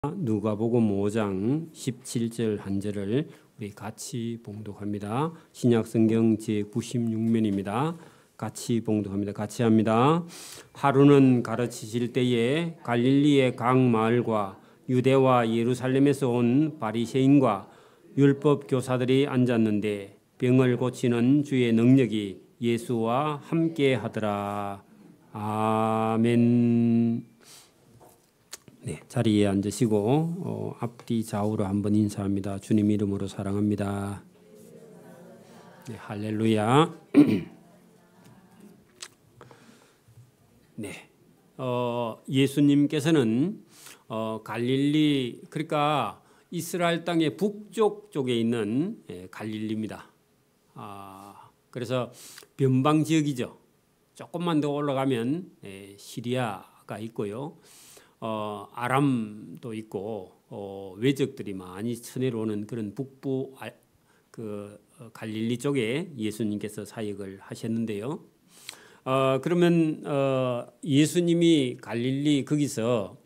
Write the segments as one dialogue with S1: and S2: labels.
S1: 누가복음 5장 17절 한 절을 우리 같이 봉독합니다. 신약성경 제96면입니다. 같이 봉독합니다. 같이 합니다. 하루는 가르치실 때에 갈릴리의 각 마을과 유대와 예루살렘에서 온 바리새인과 율법 교사들이 앉았는데 병을 고치는 주의 능력이 예수와 함께 하더라. 아멘. 네, 자리에 앉으시고 앞뒤 좌우로 한번 인사합니다. 주님 이름으로 사랑합니다. 네, 할렐루야. 네, 예수님께서는 갈릴리, 그러니까 이스라엘 땅의 북쪽 쪽에 있는 갈릴리입니다. 그래서 변방 지역이죠. 조금만 더 올라가면 시리아가 있고요. 아람도 있고 외적들이 많이 쳐내려오는 그런 북부 갈릴리 쪽에 예수님께서 사역을 하셨는데요. 그러면 예수님이 갈릴리 거기서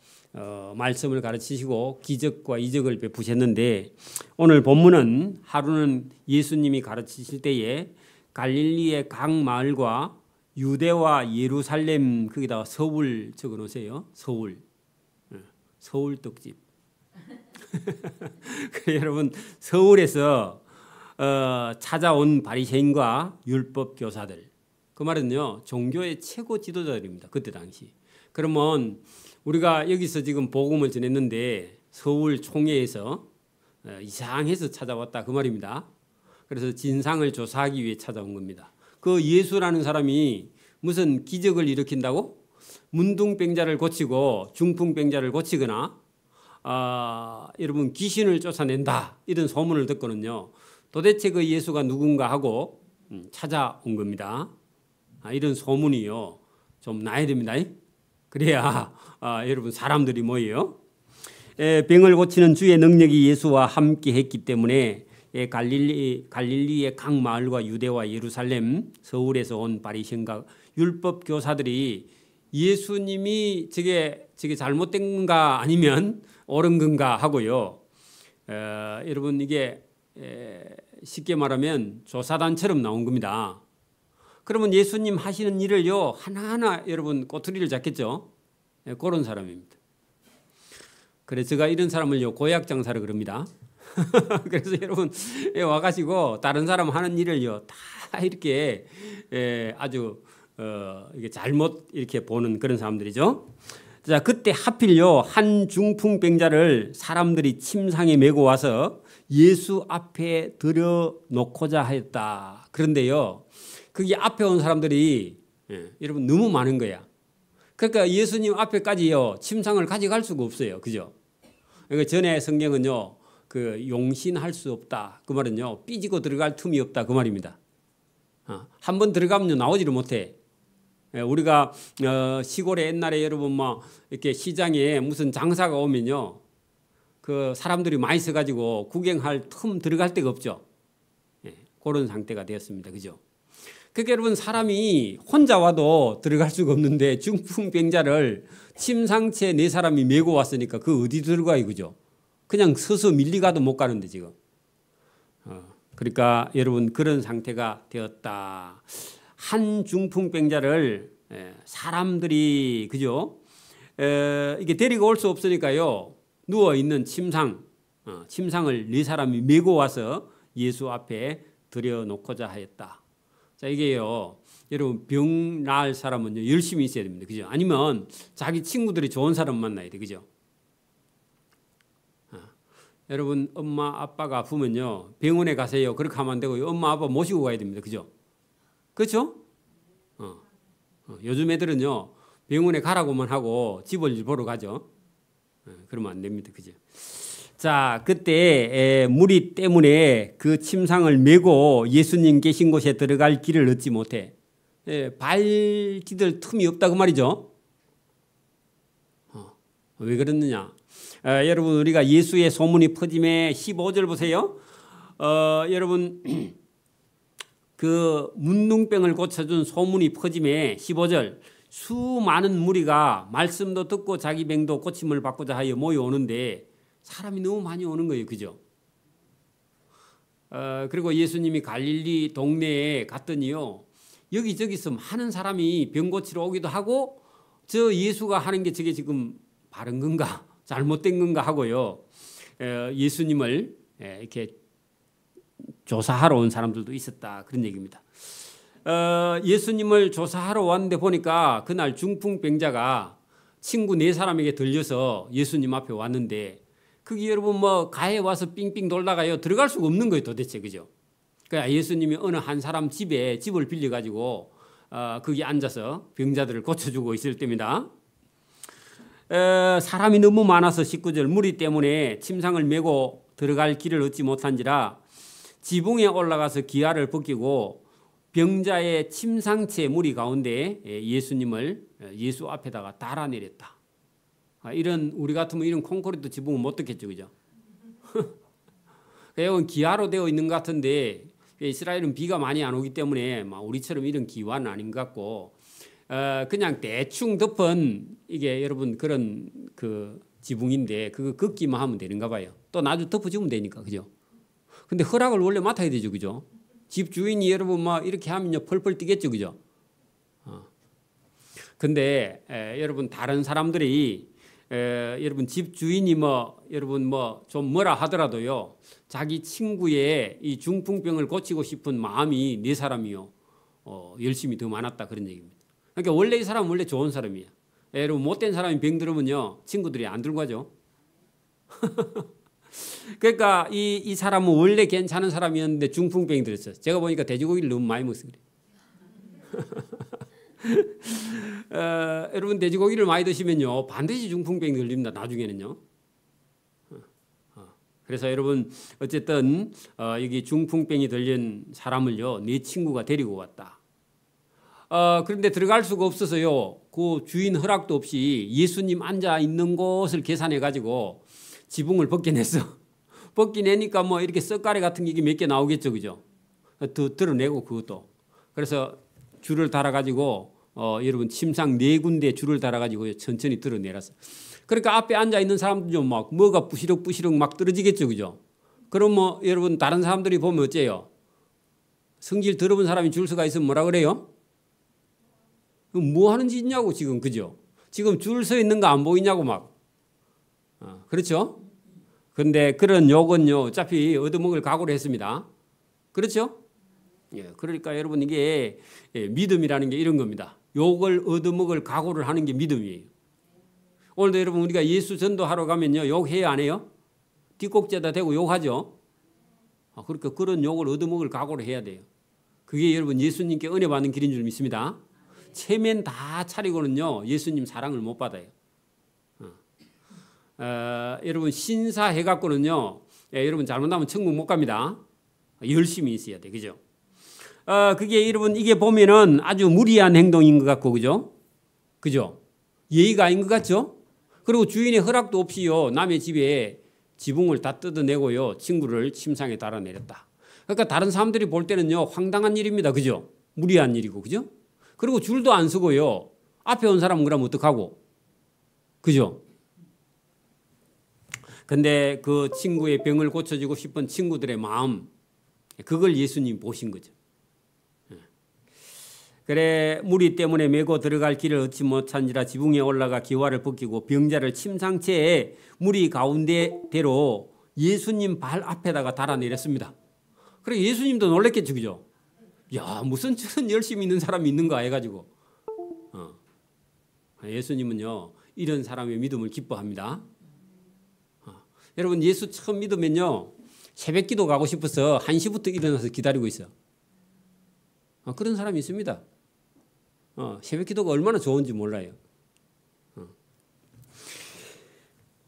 S1: 말씀을 가르치시고 기적과 이적을 베푸셨는데 오늘 본문은 하루는 예수님이 가르치실 때에 갈릴리의 각 마을과 유대와 예루살렘 거기다가 서울 적어 놓으세요. 서울 떡집. 여러분 서울에서 찾아온 바리새인과 율법 교사들, 그 말은요 종교의 최고 지도자들입니다. 그때 당시. 그러면 우리가 여기서 지금 복음을 전했는데 서울 총회에서 이상해서 찾아왔다 그 말입니다. 그래서 진상을 조사하기 위해 찾아온 겁니다. 그 예수라는 사람이 무슨 기적을 일으킨다고? 문둥병자를 고치고 중풍병자를 고치거나 여러분 귀신을 쫓아낸다 이런 소문을 듣고는요 도대체 그 예수가 누군가 하고 찾아온 겁니다. 이런 소문이요 좀 나야 됩니다. 그래야 여러분 사람들이 모여요. 병을 고치는 주의 능력이 예수와 함께 했기 때문에 갈릴리의 각 마을과 유대와 예루살렘 서울에서 온 바리새인과 율법 교사들이 예수님이 저게 잘못된 건가 아니면 옳은 건가 하고요. 여러분 이게 쉽게 말하면 조사단처럼 나온 겁니다. 그러면 예수님 하시는 일을요 하나하나 여러분 꼬투리를 잡겠죠. 그런 사람입니다. 그래서 제가 이런 사람을요 고약장사라 그럽니다. 그래서 여러분 와가지고 다른 사람 하는 일을요 다 이렇게 아주 이게 잘못 이렇게 보는 그런 사람들이죠. 자, 그때 하필요 한 중풍병자를 사람들이 침상에 메고 와서 예수 앞에 들여놓고자 하였다. 그런데요, 거기 앞에 온 사람들이 여러분 너무 많은 거야. 그러니까 예수님 앞에까지요 침상을 가져갈 수가 없어요, 그죠? 그러니까 전에 성경은요 그 용신할 수 없다. 그 말은요 삐지고 들어갈 틈이 없다 그 말입니다. 한 번 들어가면 나오지를 못해. 우리가 시골에 옛날에 여러분 뭐 이렇게 시장에 무슨 장사가 오면요 그 사람들이 많이 있어가지고 구경할 틈 들어갈 데가 없죠. 그런 상태가 되었습니다, 그죠? 그러니까 여러분 사람이 혼자 와도 들어갈 수가 없는데 중풍병자를 침상채 네 사람이 메고 왔으니까 그 어디 들어가요, 그죠? 그냥 서서 밀리가도 못 가는데 지금. 그러니까 여러분 그런 상태가 되었다. 한 중풍병자를 사람들이 그죠? 이게 데리고 올 수 없으니까요 누워 있는 침상을 네 사람이 메고 와서 예수 앞에 들여놓고자 하였다. 자 이게요 여러분 병 나을 사람은요 열심히 있어야 됩니다, 그죠? 아니면 자기 친구들이 좋은 사람 만나야 돼, 그죠? 여러분 엄마 아빠가 아프면요 병원에 가세요. 그렇게 하면 안 되고요 엄마 아빠 모시고 가야 됩니다, 그죠? 그렇죠? 요즘 애들은요 병원에 가라고만 하고 집을 보러 가죠. 그러면 안 됩니다, 그죠? 자 그때 무리 때문에 그 침상을 메고 예수님 계신 곳에 들어갈 길을 얻지 못해 발 디딜 틈이 없다 그 말이죠. 왜 그러느냐? 여러분 우리가 예수의 소문이 퍼짐에 15절 보세요. 여러분 그 문둥병을 고쳐준 소문이 퍼짐에 15절 수많은 무리가 말씀도 듣고 자기 병도 고침을 받고자 하여 모여오는데 사람이 너무 많이 오는 거예요. 그죠? 그리고 예수님이 갈릴리 동네에 갔더니요. 여기저기서 많은 사람이 병 고치러 오기도 하고 저 예수가 하는 게 저게 지금 바른 건가 잘못된 건가 하고요. 예수님을 이렇게 조사하러 온 사람들도 있었다. 그런 얘기입니다. 예수님을 조사하러 왔는데 보니까 그날 중풍병자가 친구 4사람에게 들려서 예수님 앞에 왔는데 그게 여러분 뭐 가에 와서 삥삥 돌다가요 들어갈 수가 없는 거예요 도대체. 그죠? 그러니까 예수님이 어느 한 사람 집에 집을 빌려가지고 거기 앉아서 병자들을 고쳐주고 있을 때입니다. 사람이 너무 많아서 19절 무리 때문에 침상을 메고 들어갈 길을 얻지 못한지라 지붕에 올라가서 기아를 벗기고 병자의 침상체 무리 가운데 예수님을 예수 앞에다가 달아내렸다. 이런 우리 같으면 이런 콘크리트 지붕은 못 듣겠죠. 그죠? 이건 기아로 되어 있는 것 같은데 이스라엘은 비가 많이 안 오기 때문에 우리처럼 이런 기와는 아닌 것 같고 그냥 대충 덮은 이게 여러분 그런 그 지붕인데 그거 걷기만 하면 되는가 봐요. 또 나중에 덮어주면 되니까. 그죠? 근데 허락을 원래 맡아야 되죠. 그죠? 집 주인이 여러분 막 이렇게 하면요 펄펄 뛰겠죠. 그죠? 근데 여러분 다른 사람들이 여러분 집 주인이 여러분 좀 뭐라 하더라도요 자기 친구의 이 중풍병을 고치고 싶은 마음이 4사람이요 열심히 더 많았다 그런 얘기입니다. 그러니까 원래 이 사람은 원래 좋은 사람이에요. 여러분 못된 사람이 병 들으면요 친구들이 안 들고 가죠. 그러니까 이 사람은 원래 괜찮은 사람이었는데 중풍병이 들었어요. 제가 보니까 돼지고기를 너무 많이 먹어서 그래요. 여러분 돼지고기를 많이 드시면요 반드시 중풍병이 걸립니다. 나중에는요. 그래서 여러분 어쨌든 여기 중풍병이 들린 사람을요 네 친구가 데리고 왔다. 그런데 들어갈 수가 없어서요 그 주인 허락도 없이 예수님 앉아 있는 곳을 계산해 가지고 지붕을 벗겨냈어. 벗겨내니까 뭐 이렇게 썩가래 같은 게 몇 개 나오겠죠. 그죠? 더 드러내고 그것도. 그래서 줄을 달아가지고 여러분 침상 4군데 줄을 달아가지고 천천히 드러내놨어. 그러니까 앞에 앉아 있는 사람들도 막 뭐가 부시럭부시럭 막 떨어지겠죠. 그죠? 그럼 뭐 여러분 다른 사람들이 보면 어째요? 성질 더러운 사람이 줄 서가 있으면 뭐라 그래요? 뭐 하는 짓이냐고 지금. 그죠? 지금 줄 서 있는 거 안 보이냐고 막. 그렇죠? 근데 그런 욕은요 어차피 얻어먹을 각오를 했습니다. 그렇죠? 예, 그러니까 여러분 이게 믿음이라는 게 이런 겁니다. 욕을 얻어먹을 각오를 하는 게 믿음이에요. 오늘도 여러분 우리가 예수 전도하러 가면요 욕해야 안 해요? 뒷꼭지에다 대고 욕하죠. 그러니까 그런 욕을 얻어먹을 각오를 해야 돼요. 그게 여러분 예수님께 은혜 받는 길인 줄 믿습니다. 체면 다 차리고는요 예수님 사랑을 못 받아요. 여러분 신사해갖고는요 여러분 잘못하면 천국 못 갑니다. 열심히 있어야 돼. 그죠? 그게 여러분 이게 보면은 아주 무리한 행동인 것 같고 그죠? 그죠? 예의가 아닌 것 같죠? 그리고 주인의 허락도 없이요 남의 집에 지붕을 다 뜯어내고요 친구를 침상에 달아내렸다. 그러니까 다른 사람들이 볼 때는요 황당한 일입니다. 그죠? 무리한 일이고 그죠? 그리고 줄도 안 서고요 앞에 온 사람은 그러면 어떡하고? 그죠? 근데 그 친구의 병을 고쳐주고 싶은 친구들의 마음 그걸 예수님 보신 거죠. 그래 무리 때문에 메고 들어갈 길을 얻지 못한지라 지붕에 올라가 기와를 벗기고 병자를 침상체에 무리 가운데대로 예수님 발 앞에다가 달아내렸습니다. 그래 예수님도 놀랬겠죠. 그죠? 야 무슨 저런 열심히 있는 사람이 있는가 해가지고 예수님은요 이런 사람의 믿음을 기뻐합니다. 여러분 예수 처음 믿으면요 새벽 기도 가고 싶어서 1시부터 일어나서 기다리고 있어요. 그런 사람이 있습니다. 새벽 기도가 얼마나 좋은지 몰라요.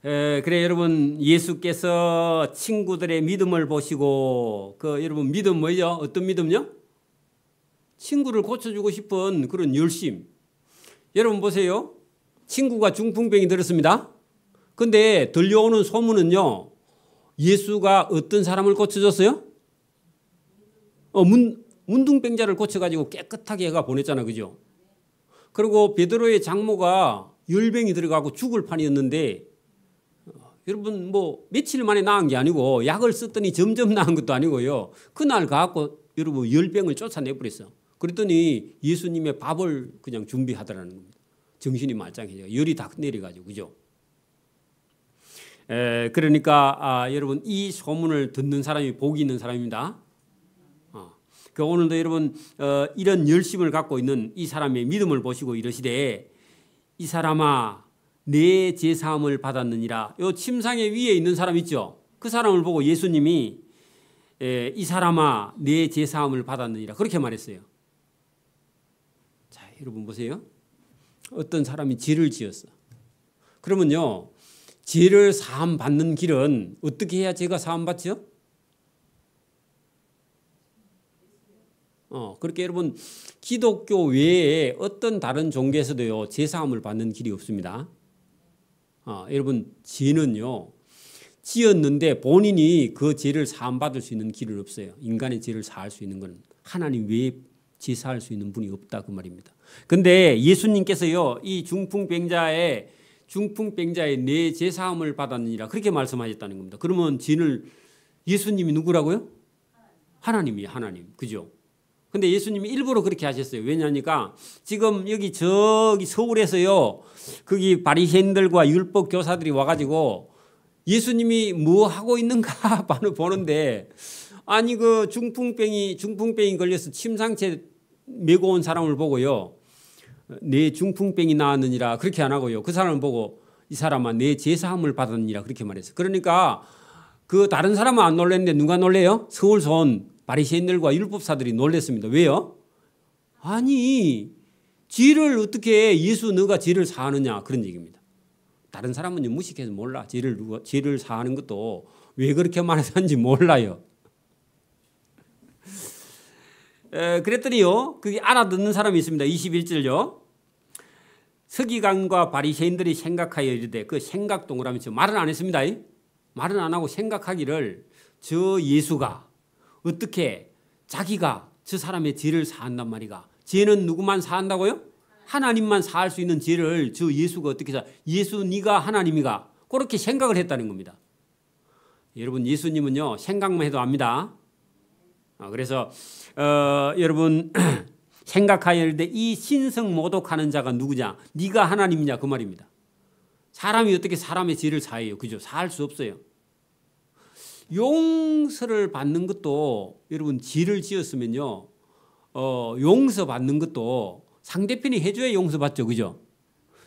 S1: 그래 여러분 예수께서 친구들의 믿음을 보시고 여러분 믿음 뭐죠? 어떤 믿음요? 친구를 고쳐주고 싶은 그런 열심. 여러분 보세요. 친구가 중풍병이 들었습니다. 근데 들려오는 소문은요. 예수가 어떤 사람을 고쳐줬어요? 문둥병자를 고쳐가지고 깨끗하게 해가 보냈잖아. 그죠? 그리고 베드로의 장모가 열병이 들어가고 죽을 판이었는데 여러분 뭐 며칠 만에 나은 게 아니고 약을 썼더니 점점 나은 것도 아니고요. 그날 가갖고 여러분 열병을 쫓아내버렸어. 그랬더니 예수님의 밥을 그냥 준비하더라는 겁니다. 정신이 말짱해져. 열이 다 내려가지고 그죠. 그러니까 여러분 이 소문을 듣는 사람이 복이 있는 사람입니다. 그 오늘도 여러분 이런 열심을 갖고 있는 이 사람의 믿음을 보시고 이러시되 이 사람아 내 제사함을 받았느니라. 요 침상의 위에 있는 사람 있죠. 그 사람을 보고 예수님이 이 사람아 내 제사함을 받았느니라 그렇게 말했어요. 자 여러분 보세요. 어떤 사람이 죄를 지었어. 그러면요 죄를 사함 받는 길은 어떻게 해야 죄가 사함 받죠? 그렇게 여러분 기독교 외에 어떤 다른 종교에서도요 죄 사함을 받는 길이 없습니다. 여러분 죄는요 지었는데 본인이 그 죄를 사함 받을 수 있는 길은 없어요. 인간의 죄를 사할 수 있는 건 하나님 외에 죄 사할 수 있는 분이 없다 그 말입니다. 근데 예수님께서요 이 중풍병자의 내 죄 사함을 받았느니라 그렇게 말씀하셨다는 겁니다. 그러면 죄를 예수님이 누구라고요? 하나님이에요. 하나님. 그죠? 근데 예수님이 일부러 그렇게 하셨어요. 왜냐니까 지금 여기 저기 서울에서요 거기 바리새인들과 율법 교사들이 와가지고 예수님이 뭐 하고 있는가 보는데 아니 그 중풍병이 걸려서 침상채 메고 온 사람을 보고요 내 중풍병이 나았느니라 그렇게 안 하고요 그 사람을 보고 이 사람아 내 제사함을 받았느니라 그렇게 말했어요. 그러니까 그 다른 사람은 안 놀랐는데 누가 놀래요? 서울서 온 바리새인들과 율법사들이 놀랐습니다. 왜요? 아니 죄를 어떻게 예수 너가 죄를 사하느냐 그런 얘기입니다. 다른 사람은 무식해서 몰라. 죄를 사하는 것도 왜 그렇게 말하는지 몰라요. 그랬더니요 그게 알아듣는 사람이 있습니다. 21절요. 서기관과 바리새인들이 생각하여 이르되 그 생각 동그라미 쳐 말은 안 했습니다. 말은 안 하고 생각하기를 저 예수가 어떻게 자기가 저 사람의 죄를 사한단 말이가. 죄는 누구만 사한다고요? 하나님만 사할 수 있는 죄를 저 예수가 어떻게 사? 예수 네가 하나님이가 그렇게 생각을 했다는 겁니다. 여러분 예수님은요 생각만 해도 압니다. 그래서 여러분 생각하여 이르되 이 신성 모독하는 자가 누구냐? 네가 하나님이냐 그 말입니다. 사람이 어떻게 사람의 죄를 사해요? 그죠? 사할 수 없어요. 용서를 받는 것도 여러분 죄를 지었으면요 용서받는 것도 상대편이 해줘야 용서받죠. 그죠?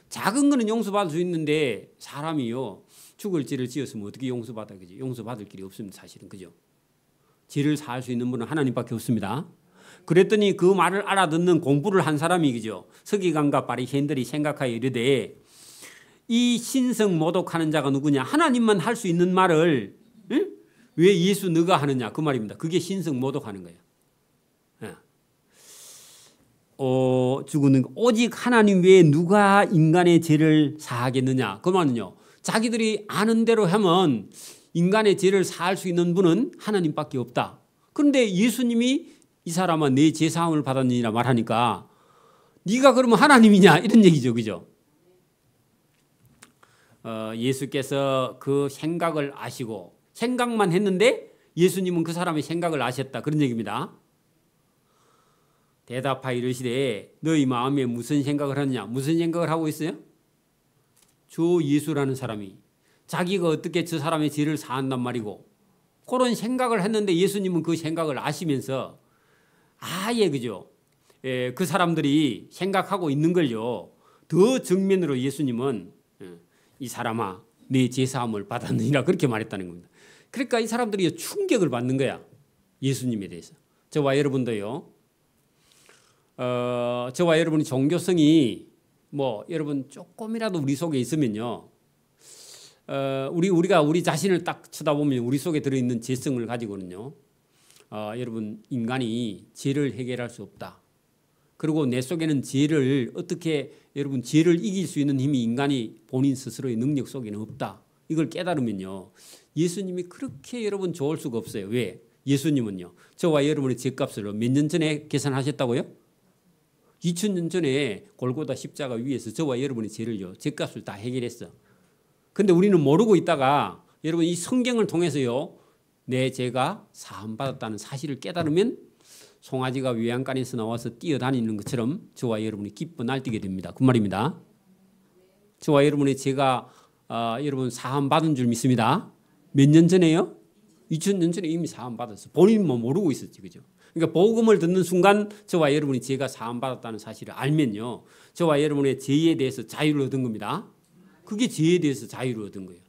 S1: 작은 거는 용서받을 수 있는데 사람이요 죽을 죄를 지었으면 어떻게 용서받아. 그죠? 용서받을 길이 없습니다. 사실은. 그죠? 죄를 사할 수 있는 분은 하나님밖에 없습니다. 그랬더니 그 말을 알아듣는 공부를 한 사람이 그죠? 서기관과 바리새인들이 생각하여 이르되 이 신성 모독하는 자가 누구냐? 하나님만 할 수 있는 말을 응? 왜 예수 너가 하느냐 그 말입니다. 그게 신성 모독하는 거예요. 죽는 오직 하나님 외에 누가 인간의 죄를 사하겠느냐 그 말은요. 자기들이 아는 대로 하면 인간의 죄를 사할 수 있는 분은 하나님밖에 없다. 그런데 예수님이 이 사람아 내 죄 사함을 받았느니라 말하니까 네가 그러면 하나님이냐 이런 얘기죠. 그죠? 예수께서 그 생각을 아시고 생각만 했는데 예수님은 그 사람의 생각을 아셨다 그런 얘기입니다. 대답하여 이르시되 너희 마음에 무슨 생각을 하느냐? 무슨 생각을 하고 있어요? 저 예수라는 사람이 자기가 어떻게 저 사람의 죄를 사한단 말이고 그런 생각을 했는데 예수님은 그 생각을 아시면서 아예 그죠? 그 사람들이 생각하고 있는 걸요 더 정면으로 예수님은 이 사람아 네 제사함을 받았느니라 그렇게 말했다는 겁니다. 그러니까 이 사람들이 충격을 받는 거야. 예수님에 대해서. 저와 여러분도요. 저와 여러분의 종교성이 뭐 여러분 조금이라도 우리 속에 있으면요. 우리가 우리 자신을 딱 쳐다보면 우리 속에 들어있는 죄성을 가지고는요. 여러분 인간이 죄를 해결할 수 없다. 그리고 내 속에는 죄를 어떻게 여러분 죄를 이길 수 있는 힘이 인간이 본인 스스로의 능력 속에는 없다. 이걸 깨달으면요. 예수님이 그렇게 여러분 좋을 수가 없어요. 왜? 예수님은요. 저와 여러분의 죄값을 몇 년 전에 계산하셨다고요? 2000년 전에 골고다 십자가 위에서 저와 여러분의 죄를요, 죄값을 다 해결했어. 근데 우리는 모르고 있다가 여러분 이 성경을 통해서요, 내 죄가 사함받았다는 사실을 깨달으면 송아지가 외양간에서 나와서 뛰어다니는 것처럼 저와 여러분이 기뻐 날뛰게 됩니다. 그 말입니다. 저와 여러분의 죄가 여러분 사함받은 줄 믿습니다. 몇 년 전에요? 2000년 전에 이미 사함받았어. 본인은 뭐 모르고 있었지, 그죠? 그러니까 복음을 듣는 순간 저와 여러분이 죄가 사함받았다는 사실을 알면요, 저와 여러분의 죄에 대해서 자유를 얻은 겁니다. 그게 죄에 대해서 자유를 얻은 거예요.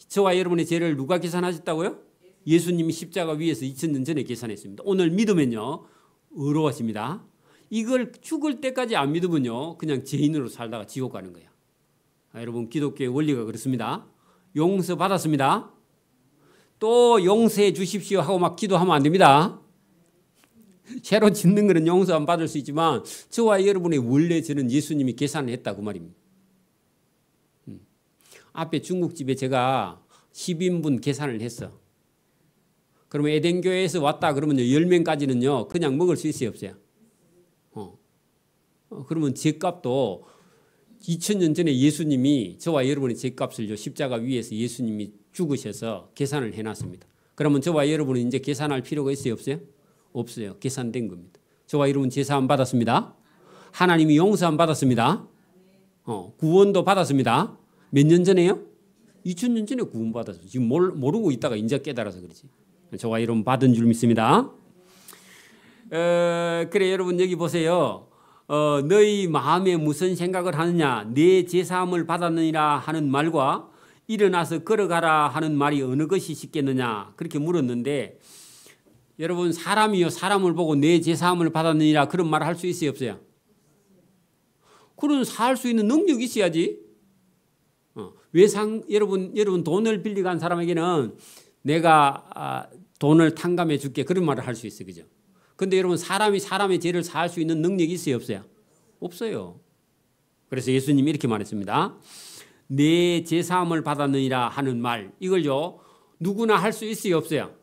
S1: 저와 여러분의 죄를 누가 계산하셨다고요? 예수님이 십자가 위에서 2000년 전에 계산했습니다. 오늘 믿으면요, 의로워집니다. 이걸 죽을 때까지 안 믿으면요, 그냥 죄인으로 살다가 지옥 가는 거예요. 여러분, 기독교의 원리가 그렇습니다. 용서 받았습니다. 또 용서해 주십시오 하고 막 기도하면 안 됩니다. 새로 짓는 것은 용서 안 받을 수 있지만 저와 여러분의 원래 죄는 예수님이 계산을 했다, 그 말입니다. 앞에 중국집에 제가 10인분 계산을 했어. 그러면 에덴교회에서 왔다 그러면 10명까지는요 그냥 먹을 수 있어요, 없어요? 그러면 죄값도 2000년 전에 예수님이 저와 여러분의 죄값을 십자가 위에서 예수님이 죽으셔서 계산을 해놨습니다. 그러면 저와 여러분은 이제 계산할 필요가 있어요, 없어요? 없어요. 계산된 겁니다. 저와 여러분 제사함 받았습니다. 하나님이 용서함 받았습니다. 구원도 받았습니다. 몇 년 전에요? 2000년 전에 구원 받았어요. 지금 모르고 있다가 이제 깨달아서 그렇지. 저와 여러분 받은 줄 믿습니다. 그래, 여러분 여기 보세요. 너희 마음에 무슨 생각을 하느냐, 내 제사함을 받았느니라 하는 말과 일어나서 걸어가라 하는 말이 어느 것이 쉽겠느냐, 그렇게 물었는데, 여러분 사람이요, 사람을 보고 내 제사함을 받았느니라 그런 말을 할 수 있어요, 없어요? 그런 살 수 있는 능력이 있어야지. 여러분 돈을 빌리고 간 사람에게는 내가 돈을 탕감해 줄게, 그런 말을 할 수 있어요, 그죠? 근데 여러분 사람이 사람의 죄를 사할 수 있는 능력이 있어요, 없어요? 없어요. 그래서 예수님이 이렇게 말했습니다. 내 제사함을 받았느니라 하는 말, 이걸요 누구나 할 수 있어요, 없어요?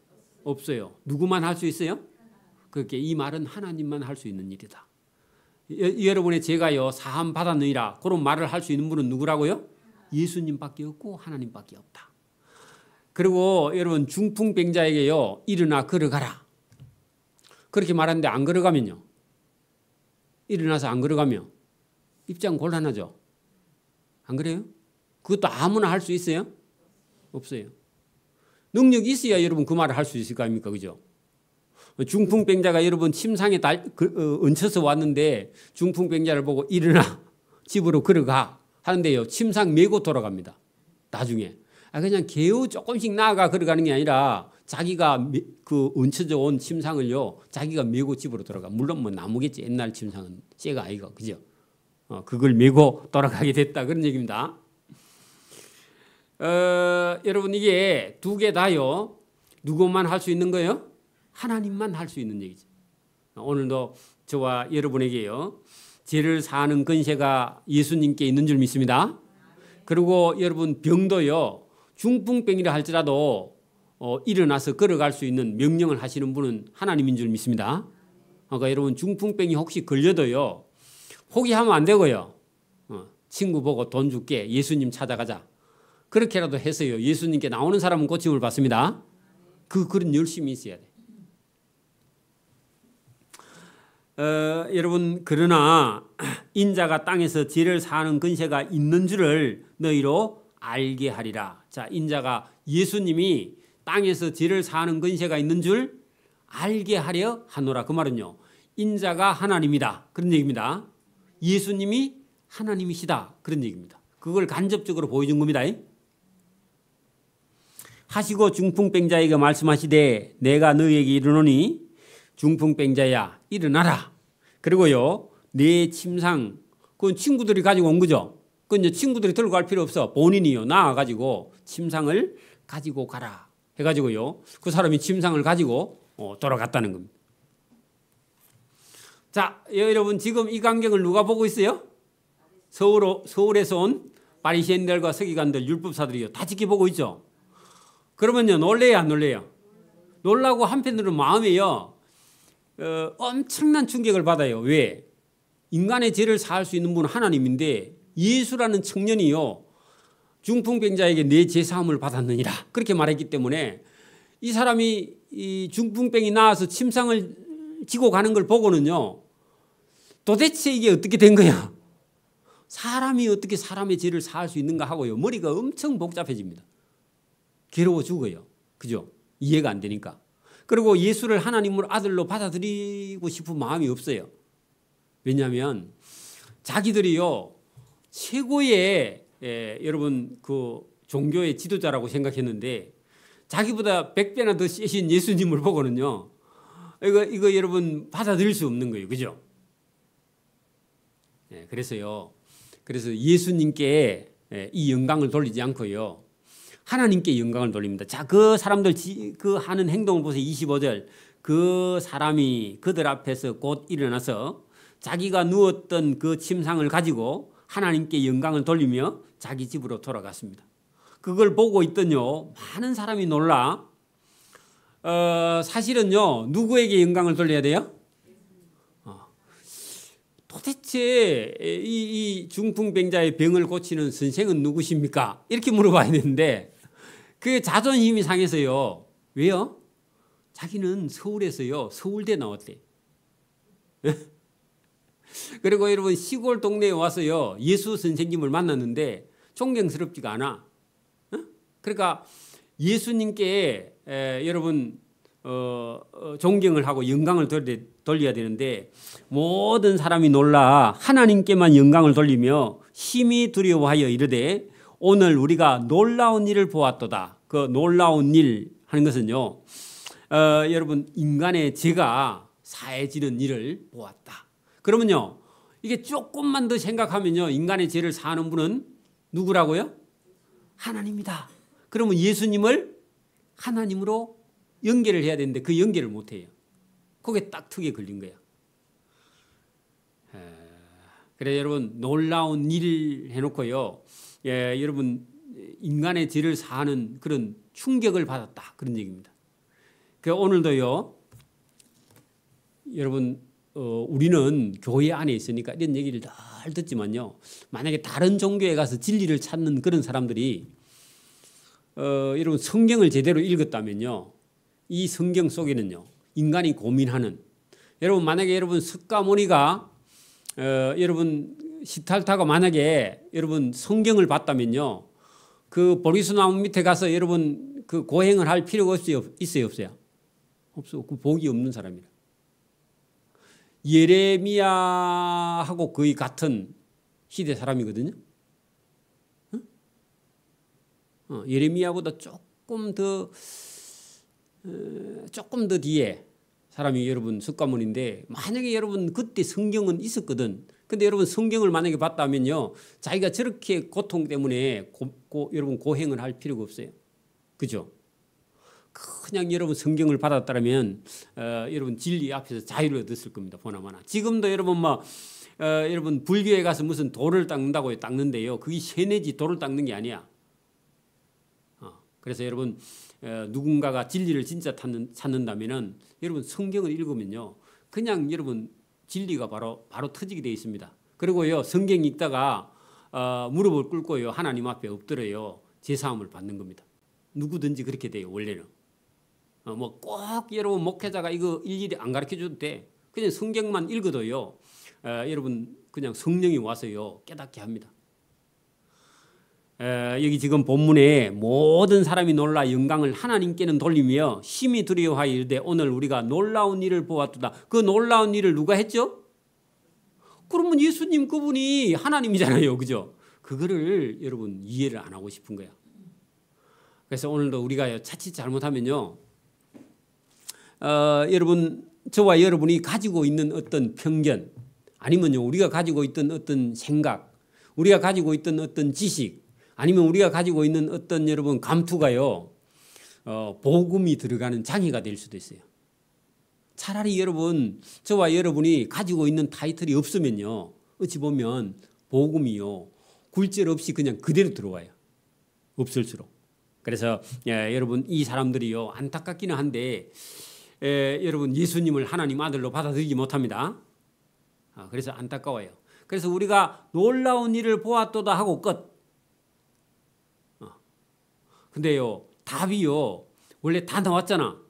S1: 없어요. 누구만 할 수 있어요? 그렇게 이 말은 하나님만 할 수 있는 일이다. 여러분의 죄가요 사함 받았느니라 그런 말을 할 수 있는 분은 누구라고요? 예수님밖에 없고 하나님밖에 없다. 그리고 여러분 중풍병자에게요 일어나 걸어가라 그렇게 말하는데 안 걸어가면요, 일어나서 안 걸어가면 입장 곤란하죠. 안 그래요? 그것도 아무나 할 수 있어요? 없어요. 능력이 있어야 여러분 그 말을 할 수 있을 거 아닙니까, 그죠? 중풍병자가 여러분 침상에 얹혀서 왔는데 중풍병자를 보고 일어나 집으로 걸어가 하는데요, 침상 메고 돌아갑니다. 나중에 그냥 개우 조금씩 나아가 걸어가는 게 아니라 자기가 그 얹혀져 온 침상을요 자기가 메고 집으로 돌아가. 물론 뭐 나무겠지, 옛날 침상은 쇠가 아이가, 그죠? 그걸 메고 돌아가게 됐다, 그런 얘기입니다. 여러분 이게 두 개 다요 누구만 할 수 있는 거예요? 하나님만 할 수 있는 얘기죠. 오늘도 저와 여러분에게요 죄를 사하는 권세가 예수님께 있는 줄 믿습니다. 그리고 여러분 병도요 중풍병이라 할지라도 일어나서 걸어갈 수 있는 명령을 하시는 분은 하나님인 줄 믿습니다. 그러니까 여러분 중풍병이 혹시 걸려도요 포기하면 안 되고요, 친구 보고 돈 줄게, 예수님 찾아가자, 그렇게라도 해서요 예수님께 나오는 사람은 고침을 받습니다. 그런 열심이 있어야 돼. 여러분 그러나 인자가 땅에서 죄를 사하는 권세가 있는 줄을 너희로 알게 하리라. 자, 인자가 예수님이 땅에서 죄를 사하는 권세가 있는 줄 알게 하려 하노라. 그 말은요 인자가 하나님이다, 그런 얘기입니다. 예수님이 하나님이시다, 그런 얘기입니다. 그걸 간접적으로 보여준 겁니다. 하시고 중풍병자에게 말씀하시되 내가 너희에게 이르노니 중풍병자야 일어나라. 그리고요 내 침상, 그건 친구들이 가지고 온 거죠. 그건 이제 친구들이 들고 갈 필요 없어. 본인이요 나와가지고 침상을 가지고 가라 해가지고요 그 사람이 침상을 가지고 돌아갔다는 겁니다. 자, 여러분 지금 이 광경을 누가 보고 있어요? 서울에서 온 바리새인들과 서기관들, 율법사들이요 다 지켜보고 있죠. 그러면요 놀래요, 안 놀래요? 놀라고 한편으로는 마음에요 엄청난 충격을 받아요. 왜? 인간의 죄를 사할 수 있는 분은 하나님인데 예수라는 청년이요 중풍병자에게 내 죄 사함을 받았느니라 그렇게 말했기 때문에 이 사람이 이 중풍병이 나아서 침상을 지고 가는 걸 보고는요 도대체 이게 어떻게 된 거야? 사람이 어떻게 사람의 죄를 사할 수 있는가 하고요 머리가 엄청 복잡해집니다. 괴로워 죽어요. 그죠? 이해가 안 되니까. 그리고 예수를 하나님을 아들로 받아들이고 싶은 마음이 없어요. 왜냐하면 자기들이요 최고의 여러분 그 종교의 지도자라고 생각했는데 자기보다 100배나 더 세신 예수님을 보고는요 이거 여러분 받아들일 수 없는 거예요. 그죠? 그래서 예수님께 이 영광을 돌리지 않고요 하나님께 영광을 돌립니다. 자, 그 사람들 그 하는 행동을 보세요. 25절. 그 사람이 그들 앞에서 곧 일어나서 자기가 누웠던 그 침상을 가지고 하나님께 영광을 돌리며 자기 집으로 돌아갔습니다. 그걸 보고 있더니요 많은 사람이 놀라 사실은요 누구에게 영광을 돌려야 돼요? 도대체 이 중풍병자의 병을 고치는 선생은 누구십니까? 이렇게 물어봐야 되는데 그 자존심이 상해서요. 왜요? 자기는 서울에서요 서울대 나왔대. 그리고 여러분 시골 동네에 와서요 예수 선생님을 만났는데 존경스럽지가 않아. 그러니까 예수님께 여러분 존경을 하고 영광을 돌려야 되는데 모든 사람이 놀라 하나님께만 영광을 돌리며 심히 두려워하여 이르되 오늘 우리가 놀라운 일을 보았도다. 그 놀라운 일 하는 것은요 여러분 인간의 죄가 사해지는 일을 보았다. 그러면요 이게 조금만 더 생각하면요 인간의 죄를 사하는 분은 누구라고요? 하나님이다. 그러면 예수님을 하나님으로 연결을 해야 되는데 그 연결을 못해요. 그게 딱 턱에 걸린 거야. 그래 여러분 놀라운 일 해놓고요. 여러분 인간의 죄를 사하는 그런 충격을 받았다. 그런 얘기입니다. 그 오늘도요. 여러분 우리는 교회 안에 있으니까 이런 얘기를 늘 듣지만요. 만약에 다른 종교에 가서 진리를 찾는 그런 사람들이 여러분 성경을 제대로 읽었다면요. 이 성경 속에는요. 인간이 고민하는 여러분 만약에 여러분 석가모니가 여러분 시달타가 만약에 여러분 성경을 봤다면요. 그 보리수나무 밑에 가서 여러분 그 고행을 할 필요가 있어요 없어요? 없어. 그 복이 없는 사람이라. 예레미야하고 거의 같은 시대 사람이거든요. 예레미야보다 조금 더 뒤에 사람이 여러분 석가모니인데 만약에 여러분 그때 성경은 있었거든. 근데 여러분 성경을 만약에 봤다면요. 자기가 저렇게 고통 때문에 여러분 고행을 할 필요가 없어요. 그죠? 그냥 여러분 성경을 받았다면 여러분 진리 앞에서 자유를 얻었을 겁니다. 보나마나. 지금도 여러분 여러분 불교에 가서 무슨 돌을 닦는다고 닦는데요. 그게 세뇌지 돌을 닦는 게 아니야. 그래서 여러분 누군가가 진리를 진짜 찾는다면은 여러분 성경을 읽으면요. 그냥 여러분 진리가 바로 터지게 되어 있습니다. 그리고요. 성경 읽다가 무릎을 꿇고요. 하나님 앞에 엎드려요. 제사함을 받는 겁니다. 누구든지 그렇게 돼요. 원래는. 뭐 꼭 여러분 목회자가 이거 일일이 안 가르쳐 줘도 돼. 그냥 성경만 읽어도요. 여러분 그냥 성령이 와서요. 깨닫게 합니다. 여기 지금 본문에 모든 사람이 놀라 영광을 하나님께는 돌리며 심히 두려워하여 이르되 오늘 우리가 놀라운 일을 보았도다. 그 놀라운 일을 누가 했죠? 그러면 예수님 그분이 하나님이잖아요. 그죠? 그거를 여러분 이해를 안 하고 싶은 거야. 그래서 오늘도 우리가 자칫 잘못하면요. 여러분 저와 여러분이 가지고 있는 어떤 편견 아니면요. 우리가 가지고 있던 어떤 생각 우리가 가지고 있던 어떤 지식 아니면 우리가 가지고 있는 어떤 여러분 감투가요. 복음이 들어가는 장애가 될 수도 있어요. 차라리 여러분 저와 여러분이 가지고 있는 타이틀이 없으면요. 어찌 보면 복음이요. 굴절 없이 그냥 그대로 들어와요. 없을수록. 그래서 여러분 이 사람들이요. 안타깝기는 한데 여러분 예수님을 하나님 아들로 받아들이지 못합니다. 그래서 안타까워요. 그래서 우리가 놀라운 일을 보았도다 하고 끝. 근데요, 답이요, 원래 다 나왔잖아.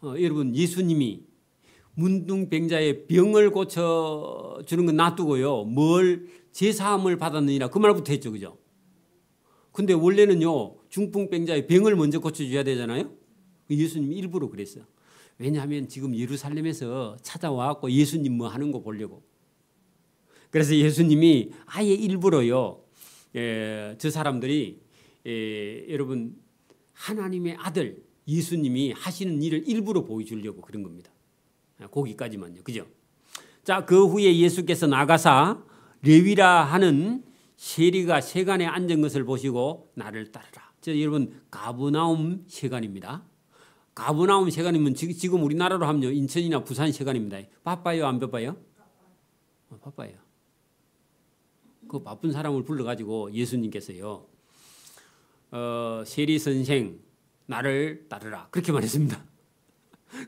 S1: 여러분, 예수님이 문둥병자의 병을 고쳐주는 건 놔두고요, 뭘 제사함을 받았느니라 그 말부터 했죠. 그죠? 근데 원래는요, 중풍병자의 병을 먼저 고쳐줘야 되잖아요. 예수님이 일부러 그랬어요. 왜냐하면 지금 예루살렘에서 찾아와갖고 예수님 뭐 하는 거 보려고. 그래서 예수님이 아예 일부러요, 저 사람들이 여러분 하나님의 아들 예수님이 하시는 일을 일부러 보여주려고 그런 겁니다. 거기까지만요. 그죠? 자, 그 후에 예수께서 나가사 레위라 하는 세리가 세간에 앉은 것을 보시고 나를 따르라. 여러분 가버나움 세간입니다. 가버나움 세간이면 지금 우리나라로 하면 인천이나 부산 세간입니다. 바빠요, 안 바빠요? 바빠요. 그 바쁜 사람을 불러가지고 예수님께서요, 세리 선생 나를 따르라 그렇게 말했습니다.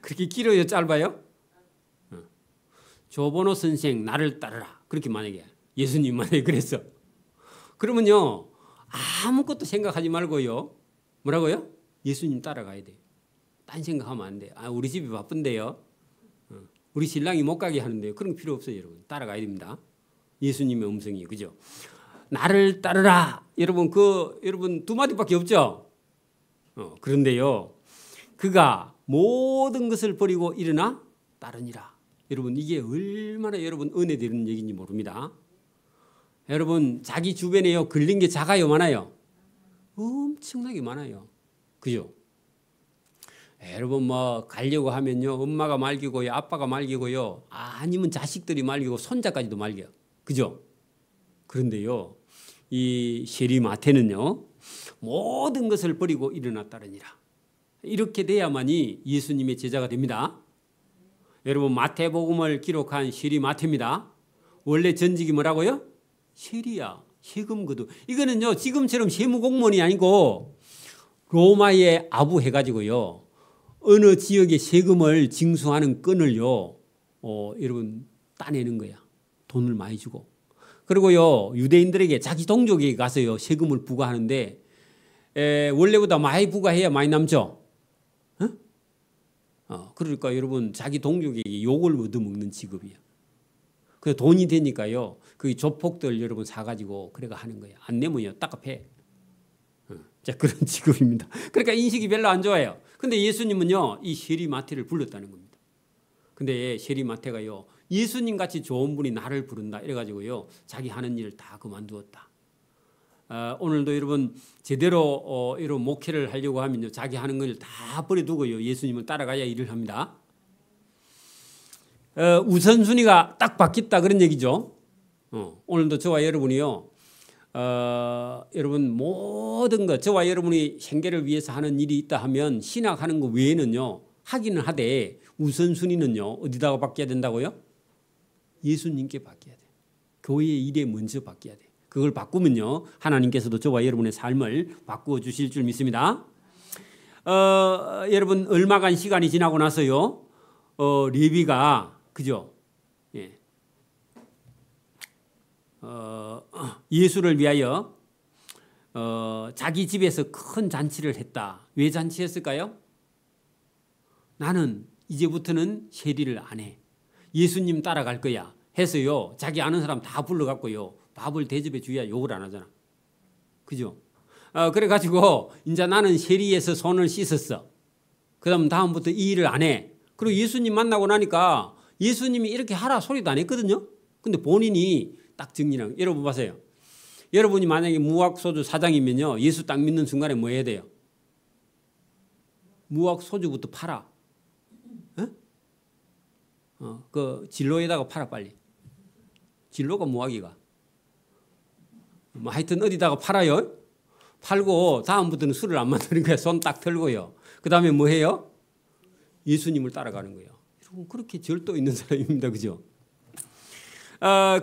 S1: 그렇게 길어요, 짧아요? 조보노 선생 나를 따르라 그렇게 만약에 예수님 만약에 그랬어, 그러면요 아무것도 생각하지 말고요, 뭐라고요? 예수님 따라가야 돼요. 딴 생각하면 안 돼요. 우리 집이 바쁜데요, 우리 신랑이 못 가게 하는데요, 그런 거 필요 없어요. 여러분 따라가야 됩니다. 예수님의 음성이, 그죠? 나를 따르라. 여러분 여러분 두 마디밖에 없죠. 그런데요, 그가 모든 것을 버리고 일어나 따르니라. 여러분 이게 얼마나 여러분 은혜 되는 얘기인지 모릅니다. 여러분 자기 주변에요 걸린 게 작아요, 많아요? 엄청나게 많아요. 그죠? 여러분 뭐 가려고 하면요, 엄마가 말기고요, 아빠가 말기고요, 아니면 자식들이 말기고 손자까지도 말겨요. 그죠? 그런데요, 이 세리마태는요, 모든 것을 버리고 일어나 따르니라. 이렇게 돼야만이 예수님의 제자가 됩니다. 여러분 마태복음을 기록한 세리마태입니다. 원래 전직이 뭐라고요? 세리야, 세금 거두. 이거는요 지금처럼 세무공무원이 아니고 로마의 아부 해가지고요, 어느 지역의 세금을 징수하는 건을요, 여러분 따내는 거야. 돈을 많이 주고. 그리고요 유대인들에게 자기 동족에게 가서요 세금을 부과하는데 원래보다 많이 부과해야 많이 남죠. 그러니까 여러분 자기 동족에게 욕을 얻어먹는 직업이야. 그 돈이 되니까요 그 조폭들 여러분 사가지고 그래가 하는 거야. 안 내면요 딱갑해. 자, 그런 직업입니다. 그러니까 인식이 별로 안 좋아요. 근데 예수님은요 이 세리마태를 불렀다는 겁니다. 근데 세리마태가요 예수님 같이 좋은 분이 나를 부른다 이래가지고요 자기 하는 일을 다 그만두었다. 오늘도 여러분 제대로 이런 목회를 하려고 하면요 자기 하는 걸 다 버려두고요 예수님을 따라가야 일을 합니다. 우선순위가 딱 바뀌었다 그런 얘기죠. 오늘도 저와 여러분이요, 여러분 모든 것 저와 여러분이 생계를 위해서 하는 일이 있다 하면 신학하는 것 외에는요 하기는 하되 우선순위는요 어디다가 바뀌어야 된다고요? 예수님께 바뀌어야 돼. 교회의 일에 먼저 바뀌어야 돼. 그걸 바꾸면요 하나님께서도 저와 여러분의 삶을 바꾸어 주실 줄 믿습니다. 여러분 얼마간 시간이 지나고 나서요 레위가, 그죠? 예. 예수를 위하여 자기 집에서 큰 잔치를 했다. 왜 잔치했을까요? 나는 이제부터는 세리를 안 해. 예수님 따라갈 거야 해서요 자기 아는 사람 다 불러갖고요 밥을 대접해 줘야 욕을 안 하잖아. 그죠? 그래가지고 이제 나는 세리에서 손을 씻었어. 그다음 다음부터 이 일을 안 해. 그리고 예수님 만나고 나니까 예수님이 이렇게 하라 소리도 안 했거든요. 근데 본인이 딱 정리랑, 여러분 보세요. 여러분이 만약에 무학소주 사장이면요 예수 딱 믿는 순간에 뭐 해야 돼요? 무학소주부터 팔아. 그 진로에다가 팔아 빨리. 진로가 무학이가. 뭐 하여튼 어디다가 팔아요. 팔고 다음부터는 술을 안 만드는 거야. 손 딱 털고요. 그 다음에 뭐 해요? 예수님을 따라가는 거예요. 여러분 그렇게 절도 있는 사람입니다. 그죠?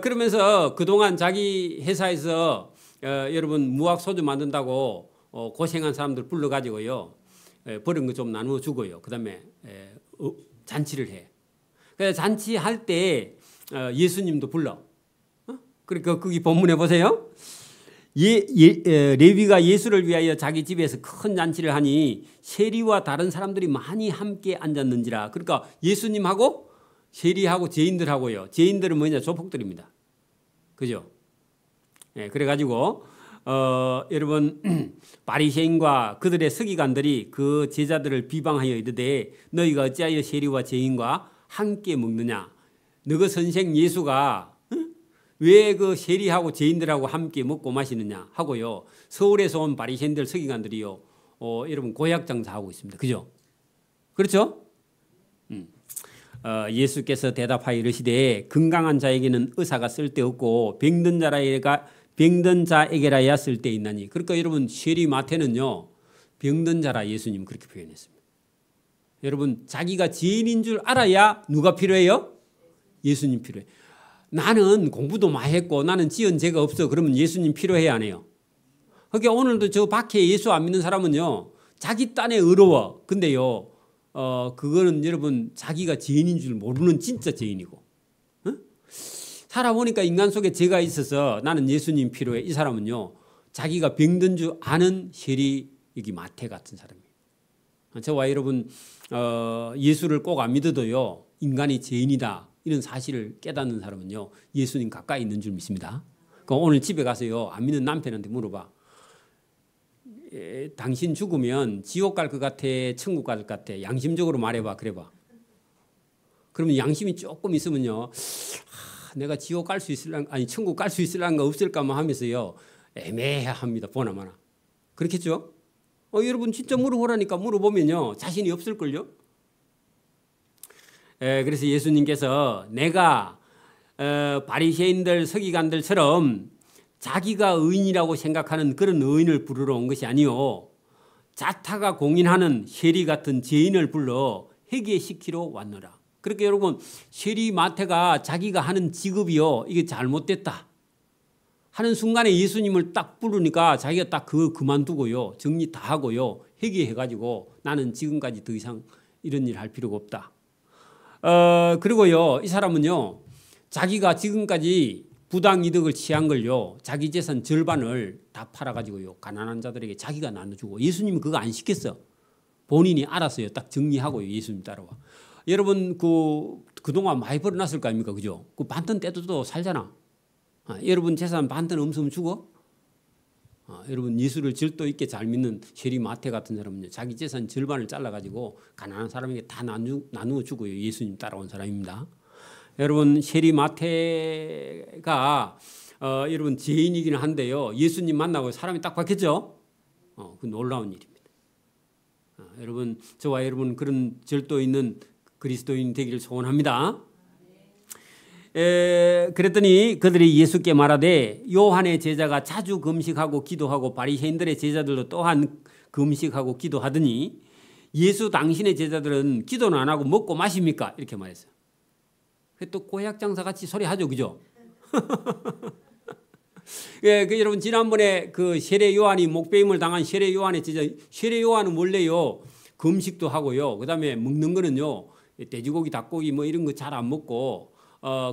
S1: 그러면서 그동안 자기 회사에서 여러분 무학소주 만든다고 고생한 사람들 불러가지고요 버린 거 좀 나누어 주고요. 그 다음에 잔치를 해. 그래서 잔치할 때 예수님도 불러. 그러니까 거기 본문에 보세요. 레위가 예수를 위하여 자기 집에서 큰 잔치를 하니 세리와 다른 사람들이 많이 함께 앉았는지라. 그러니까 예수님하고 세리하고 죄인들하고요. 죄인들은 뭐냐? 조폭들입니다. 그죠? 예, 그래가지고 여러분 바리새인과 그들의 서기관들이 그 제자들을 비방하여 이르되 너희가 어찌하여 세리와 죄인과 함께 먹느냐? 너그 선생 예수가 왜 그 세리하고 죄인들하고 함께 먹고 마시느냐 하고요. 서울에서 온 바리새인들 서기관들이요. 여러분 고약장사하고 있습니다. 그죠? 그렇죠? 예수께서 대답하여 이르시되 건강한 자에게는 의사가 쓸데없고 병든 자에게라야 쓸데있나니. 그러니까 여러분 세리 마태는요. 병든 자라 예수님 그렇게 표현했습니다. 여러분 자기가 죄인인 줄 알아야 누가 필요해요? 예수님 필요해. 나는 공부도 많이 했고 나는 지은 죄가 없어. 그러면 예수님 필요해야 안 해요? 그러니까 오늘도 저 밖에 예수 안 믿는 사람은요. 자기 딴에 의로워. 근데요. 그거는 여러분 자기가 죄인인 줄 모르는 진짜 죄인이고. 응? 살아보니까 인간 속에 죄가 있어서 나는 예수님 필요해. 이 사람은요. 자기가 병든 줄 아는 세리 여기 마태 같은 사람이에요. 저와 여러분 예수를 꼭 안 믿어도요. 인간이 죄인이다. 이런 사실을 깨닫는 사람은요. 예수님 가까이 있는 줄 믿습니다. 그러니까 오늘 집에 가서요. 안 믿는 남편한테 물어봐. 당신 죽으면 지옥 갈 것 같아? 천국 갈 것 같아? 양심적으로 말해봐. 그래봐. 그러면 양심이 조금 있으면요. 내가 지옥 갈 수 있을란가 아니 천국 갈 수 있을란가 없을까만 하면서요. 애매합니다. 보나마나. 그렇겠죠? 여러분 진짜 물어보라니까 물어보면요. 자신이 없을걸요? 그래서 예수님께서 내가 바리새인들 서기관들처럼 자기가 의인이라고 생각하는 그런 의인을 부르러 온 것이 아니요. 자타가 공인하는 세리 같은 죄인을 불러 회개시키러 왔노라. 그렇게 여러분 세리 마태가 자기가 하는 직업이요. 이게 잘못됐다 하는 순간에 예수님을 딱 부르니까 자기가 딱 그거 그만두고요. 정리 다 하고요. 회개해가지고 나는 지금까지 더 이상 이런 일 할 필요가 없다. 그리고요. 이 사람은요. 자기가 지금까지 부당이득을 취한 걸요. 자기 재산 절반을 다 팔아가지고요. 가난한 자들에게 자기가 나눠주고 예수님은 그거 안 시켰어. 본인이 알았어요. 딱 정리하고요. 예수님 따라와. 여러분 그동안 많이 벌어놨을 거 아닙니까? 그죠? 그 반턴 떼도 살잖아. 여러분 재산 반턴 없으면 죽어? 여러분 예수를 절도 있게 잘 믿는 세리 마태 같은 사람은요. 자기 재산 절반을 잘라가지고 가난한 사람에게 다 나누어 주고요. 예수님 따라온 사람입니다. 여러분 세리 마태가 여러분 죄인이기는 한데요. 예수님 만나고 사람이 딱 바뀌었죠. 그 놀라운 일입니다. 여러분 저와 여러분 그런 절도 있는 그리스도인 되기를 소원합니다. 그랬더니 그들이 예수께 말하되 요한의 제자가 자주 금식하고 기도하고 바리새인들의 제자들도 또한 금식하고 기도하더니 예수 당신의 제자들은 기도는 안 하고 먹고 마십니까? 이렇게 말했어요. 또 고약장사 같이 소리하죠. 그죠? 여러분 지난번에 그 세례 요한이 목배임을 당한 세례 요한의 제자 세례 요한은 원래요 금식도 하고요. 그다음에 먹는 거는요 돼지고기 닭고기 뭐 이런 거 잘 안 먹고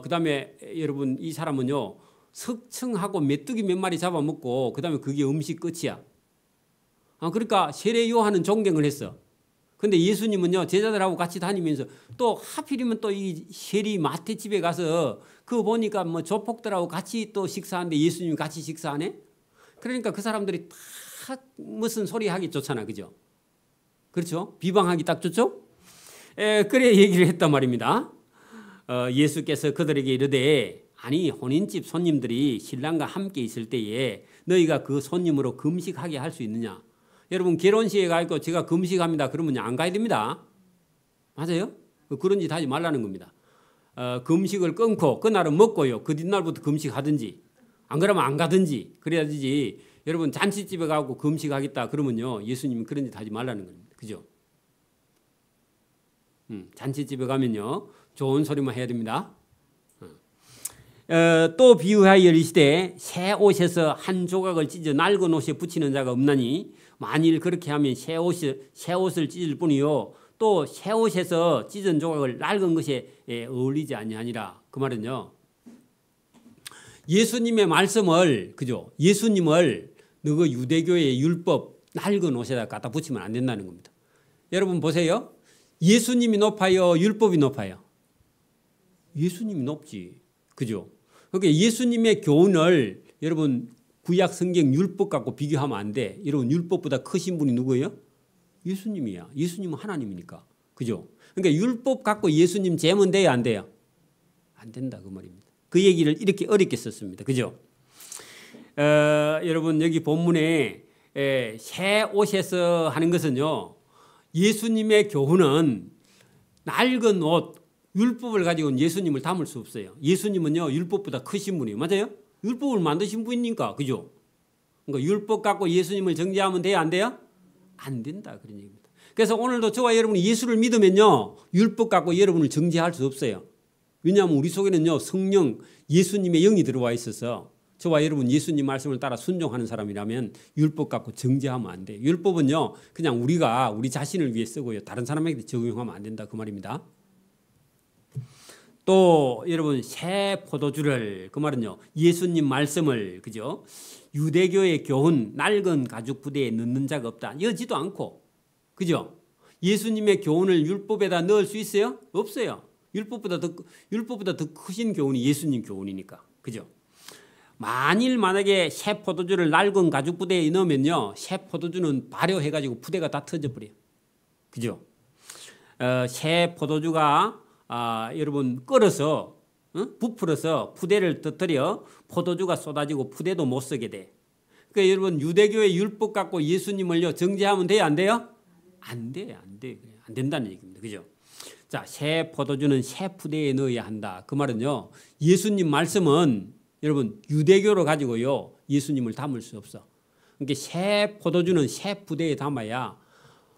S1: 그다음에 여러분 이 사람은요 석청하고 메뚜기 몇 마리 잡아먹고 그다음에 그게 음식 끝이야. 그러니까 세례 요한은 존경을 했어. 근데 예수님은요 제자들하고 같이 다니면서 또 하필이면 또 이 세리 마태 집에 가서 그거 보니까 뭐 조폭들하고 같이 또 식사하는데 예수님이 같이 식사하네. 그러니까 그 사람들이 다 무슨 소리 하기 좋잖아. 그죠? 그렇죠? 비방하기 딱 좋죠? 그래 얘기를 했단 말입니다. 예수께서 그들에게 이르되 아니 혼인집 손님들이 신랑과 함께 있을 때에 너희가 그 손님으로 금식하게 할 수 있느냐. 여러분 결혼식에 가 있고 제가 금식합니다. 그러면 안 가야 됩니다. 맞아요? 그런 짓 하지 말라는 겁니다. 금식을 끊고 그날은 먹고요. 그 뒷날부터 금식하든지 안 그러면 안 가든지 그래야 되지. 여러분 잔치집에 가고 금식하겠다 그러면요. 예수님은 그런 짓 하지 말라는 겁니다. 그죠? 잔치집에 가면요. 좋은 소리만 해야 됩니다. 또 비유하여 이르시되 새 옷에서 한 조각을 찢어 낡은 옷에 붙이는 자가 없나니 만일 그렇게 하면 새 옷을 찢을 뿐이요 또 또 새 옷에서 찢은 조각을 낡은 것에 어울리지 아니하니라. 그 말은요, 예수님의 말씀을, 그죠? 예수님을 너그 유대교의 율법 낡은 옷에다 갖다 붙이면 안 된다는 겁니다. 여러분 보세요. 예수님이 높아요, 율법이 높아요? 예수님이 높지, 그죠? 그러니까 예수님의 교훈을 여러분 구약 성경 율법 갖고 비교하면 안 돼. 여러분 율법보다 크신 분이 누구예요? 예수님이야. 예수님은 하나님이니까, 그죠? 그러니까 율법 갖고 예수님 재면 돼요, 안 돼요? 안 된다, 그 말입니다. 그 얘기를 이렇게 어렵게 썼습니다, 그죠? 여러분 여기 본문에 새 옷에서 하는 것은요, 예수님의 교훈은 낡은 옷, 율법을 가지고는 예수님을 담을 수 없어요. 예수님은요 율법보다 크신 분이에요. 맞아요? 율법을 만드신 분이니까, 그죠? 그러니까 율법 갖고 예수님을 정죄하면 돼요, 안 돼요? 안 된다, 그런 얘기입니다. 그래서 오늘도 저와 여러분이 예수를 믿으면요 율법 갖고 여러분을 정죄할 수 없어요. 왜냐하면 우리 속에는요 성령, 예수님의 영이 들어와 있어서 저와 여러분 예수님 말씀을 따라 순종하는 사람이라면 율법 갖고 정죄하면 안 돼요. 율법은요 그냥 우리가 우리 자신을 위해 쓰고요, 다른 사람에게 적용하면 안 된다, 그 말입니다. 또 여러분 새 포도주를, 그 말은요 예수님 말씀을, 그죠? 유대교의 교훈 낡은 가죽 부대에 넣는 자가 없다. 여지도 않고, 그죠? 예수님의 교훈을 율법에다 넣을 수 있어요? 없어요. 율법보다 더 크신 교훈이 예수님 교훈이니까, 그죠? 만약에 새 포도주를 낡은 가죽 부대에 넣으면요 새 포도주는 발효해가지고 부대가 다 터져버려요, 그죠? 새 포도주가 여러분 끓어서 부풀어서 푸대를 터뜨려 포도주가 쏟아지고 푸대도 못 쓰게 돼. 그러니까 여러분 유대교의 율법 갖고 예수님을요 정죄하면 돼요, 안 돼요? 안 돼, 안 돼, 안 된다는 얘기입니다, 그죠? 자, 새 포도주는 새 푸대에 넣어야 한다. 그 말은요 예수님 말씀은 여러분 유대교로 가지고요 예수님을 담을 수 없어. 그러니까 새 포도주는 새 푸대에 담아야,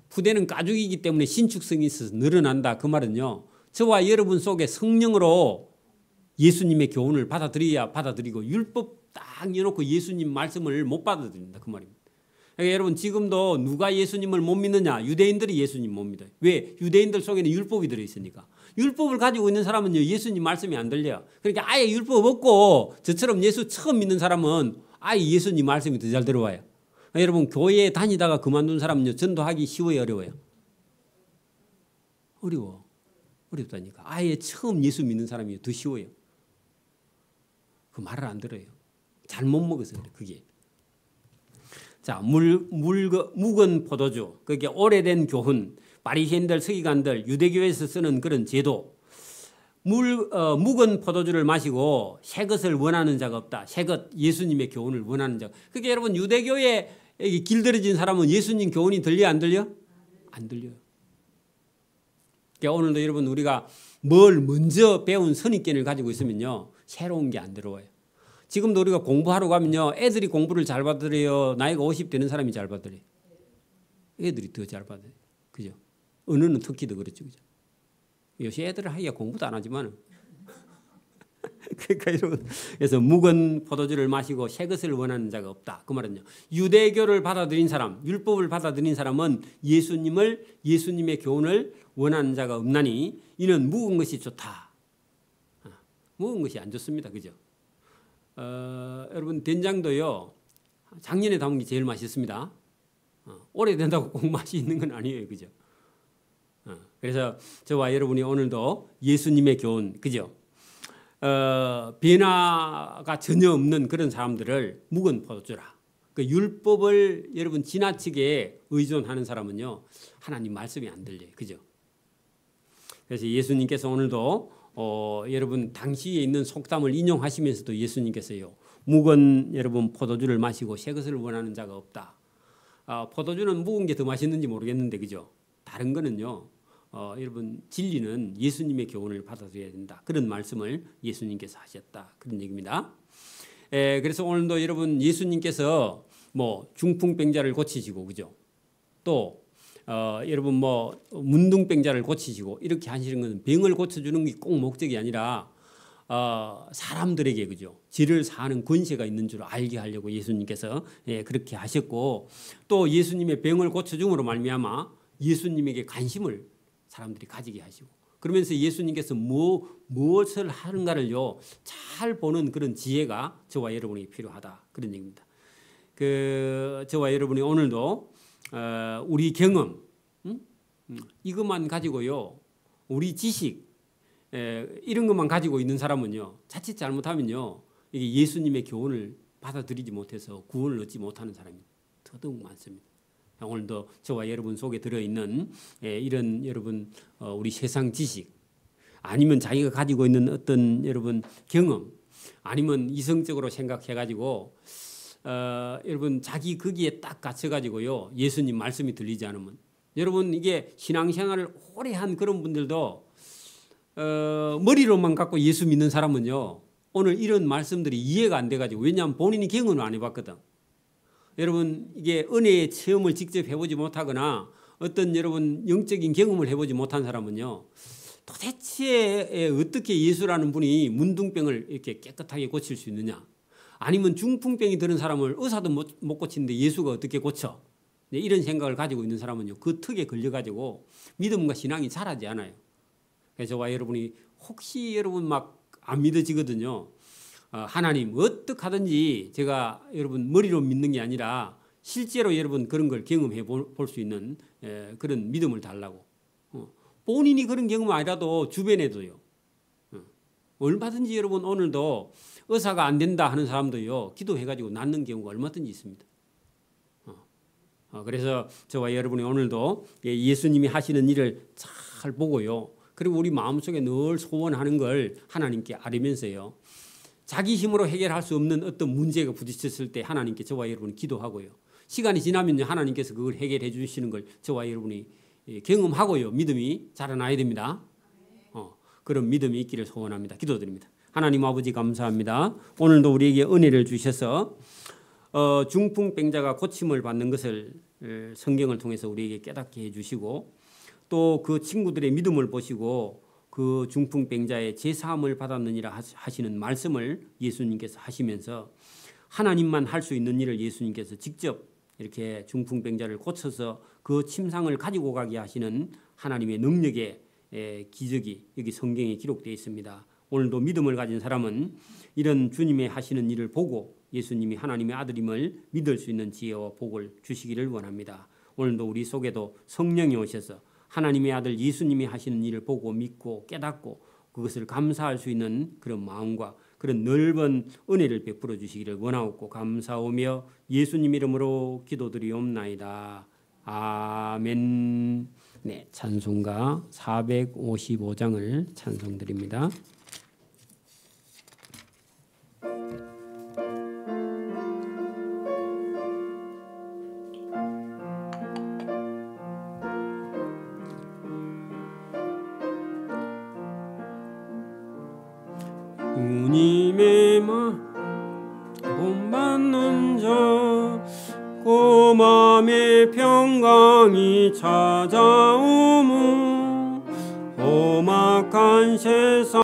S1: 푸대는 가죽이기 때문에 신축성이 있어서 늘어난다. 그 말은요 저와 여러분 속에 성령으로 예수님의 교훈을 받아들여야 받아들이고 율법 딱 여놓고 예수님 말씀을 못 받아들인다, 그 말입니다. 그러니까 여러분 지금도 누가 예수님을 못 믿느냐? 유대인들이 예수님 못 믿어요. 왜? 유대인들 속에는 율법이 들어있으니까. 율법을 가지고 있는 사람은요 예수님 말씀이 안 들려요. 그러니까 아예 율법 없고 저처럼 예수 처음 믿는 사람은 아예 예수님 말씀이 더 잘 들어와요. 그러니까 여러분 교회에 다니다가 그만둔 사람은요 전도하기 쉬워요, 어려워요? 어렵다니까. 아예 처음 예수 믿는 사람이 더 쉬워요. 그 말을 안 들어요. 잘못 먹어서 그래, 그게. 자, 묵은 포도주, 그게 오래된 교훈, 바리새인들, 서기관들, 유대교에서 쓰는 그런 제도. 묵은 포도주를 마시고 새 것을 원하는 자가 없다. 새 것, 예수님의 교훈을 원하는 자. 그러니까 여러분 유대교에 길들여진 사람은 예수님 교훈이 들려, 안 들려? 안 들려요. 그러니까 오늘도 여러분 우리가 뭘 먼저 배운 선입견을 가지고 있으면요 새로운 게 안 들어와요. 지금도 우리가 공부하러 가면요 애들이 공부를 잘 받으래요, 나이가 50 되는 사람이 잘 받으래요? 애들이 더 잘 받아요, 그죠? 언어는 특히 더 그렇죠, 그죠? 요새 애들은 하기가 공부도 안 하지만 그러니까 여러분, 그래서 묵은 포도주를 마시고 새 것을 원하는 자가 없다. 그 말은요 유대교를 받아들인 사람, 율법을 받아들인 사람은 예수님의 교훈을 원하는 자가 없나니 이는 묵은 것이 좋다. 묵은 것이 안 좋습니다, 그죠? 여러분 된장도요 작년에 담은 게 제일 맛있습니다. 오래된다고 꼭 맛이 있는 건 아니에요, 그죠? 그래서 저와 여러분이 오늘도 예수님의 교훈, 그죠? 변화가 전혀 없는 그런 사람들을 묵은 포도주라. 그 율법을 여러분 지나치게 의존하는 사람은요 하나님 말씀이 안 들려요, 그죠? 그래서 예수님께서 오늘도 여러분 당시에 있는 속담을 인용하시면서도 예수님께서요 묵은 여러분 포도주를 마시고 새 것을 원하는 자가 없다. 포도주는 묵은 게 더 맛있는지 모르겠는데, 그죠? 다른 거는요 여러분 진리는 예수님의 교훈을 받아들여야 된다. 그런 말씀을 예수님께서 하셨다. 그런 얘기입니다. 그래서 오늘도 여러분 예수님께서 뭐 중풍병자를 고치시고, 그죠? 또 여러분 뭐 문둥병자를 고치시고 이렇게 하시는 것은 병을 고쳐주는 게 꼭 목적이 아니라 사람들에게, 그죠? 죄를 사하는 권세가 있는 줄 알게 하려고 예수님께서 그렇게 하셨고, 또 예수님의 병을 고쳐줌으로 말미암아 예수님에게 관심을 사람들이 가지게 하시고, 그러면서 예수님께서 무엇을 하는가를요 잘 보는 그런 지혜가 저와 여러분이 필요하다, 그런 얘기입니다. 저와 여러분이 오늘도 우리 경험 이것만 가지고요, 우리 지식 이런 것만 가지고 있는 사람은요, 자칫 잘못하면요 이게 예수님의 교훈을 받아들이지 못해서 구원을 얻지 못하는 사람이 더더욱 많습니다. 오늘도 저와 여러분 속에 들어있는 이런 여러분 우리 세상 지식, 아니면 자기가 가지고 있는 어떤 여러분 경험, 아니면 이성적으로 생각해가지고 여러분 자기 거기에 딱 갇혀가지고요 예수님 말씀이 들리지 않으면, 여러분 이게 신앙생활을 오래 한 그런 분들도 머리로만 갖고 예수 믿는 사람은요 오늘 이런 말씀들이 이해가 안 돼가지고, 왜냐하면 본인이 경험을 안 해봤거든. 여러분 이게 은혜의 체험을 직접 해보지 못하거나 어떤 여러분 영적인 경험을 해보지 못한 사람은요 도대체 어떻게 예수라는 분이 문둥병을 이렇게 깨끗하게 고칠 수 있느냐, 아니면 중풍병이 드는 사람을 의사도 못 고치는데 예수가 어떻게 고쳐, 이런 생각을 가지고 있는 사람은요 그 턱에 걸려가지고 믿음과 신앙이 자라지 않아요. 그래서 저와 여러분이 혹시 여러분 막 안 믿어지거든요. 하나님 어떻게 하든지 제가 여러분 머리로 믿는 게 아니라 실제로 여러분 그런 걸 경험해 볼 수 있는 그런 믿음을 달라고. 본인이 그런 경험 아니라도 주변에도요. 얼마든지 여러분 오늘도 의사가 안 된다 하는 사람도요 기도해가지고 낫는 경우가 얼마든지 있습니다. 그래서 저와 여러분이 오늘도 예수님이 하시는 일을 잘 보고요, 그리고 우리 마음속에 늘 소원하는 걸 하나님께 아뢰면서요, 자기 힘으로 해결할 수 없는 어떤 문제가 부딪혔을 때 하나님께 저와 여러분이 기도하고요, 시간이 지나면 하나님께서 그걸 해결해 주시는 걸 저와 여러분이 경험하고요 믿음이 자라나야 됩니다. 그런 믿음이 있기를 소원합니다. 기도드립니다. 하나님 아버지 감사합니다. 오늘도 우리에게 은혜를 주셔서 중풍병자가 고침을 받는 것을 성경을 통해서 우리에게 깨닫게 해주시고, 또 그 친구들의 믿음을 보시고 그 중풍병자의 제사함을 받았느니라 하시는 말씀을 예수님께서 하시면서 하나님만 할 수 있는 일을 예수님께서 직접 이렇게 중풍병자를 고쳐서 그 침상을 가지고 가게 하시는 하나님의 능력의 기적이 여기 성경에 기록되어 있습니다. 오늘도 믿음을 가진 사람은 이런 주님의 하시는 일을 보고 예수님이 하나님의 아들임을 믿을 수 있는 지혜와 복을 주시기를 원합니다. 오늘도 우리 속에도 성령이 오셔서 하나님의 아들 예수님이 하시는 일을 보고 믿고 깨닫고 그것을 감사할 수 있는 그런 마음과 그런 넓은 은혜를 베풀어 주시기를 원하옵고 감사하며 예수님 이름으로 기도드리옵나이다. 아멘. 네, 찬송가 455장을 찬송드립니다. 주님의 본받는 자, 그 맘의 평강이 찾아오무 험악한 세상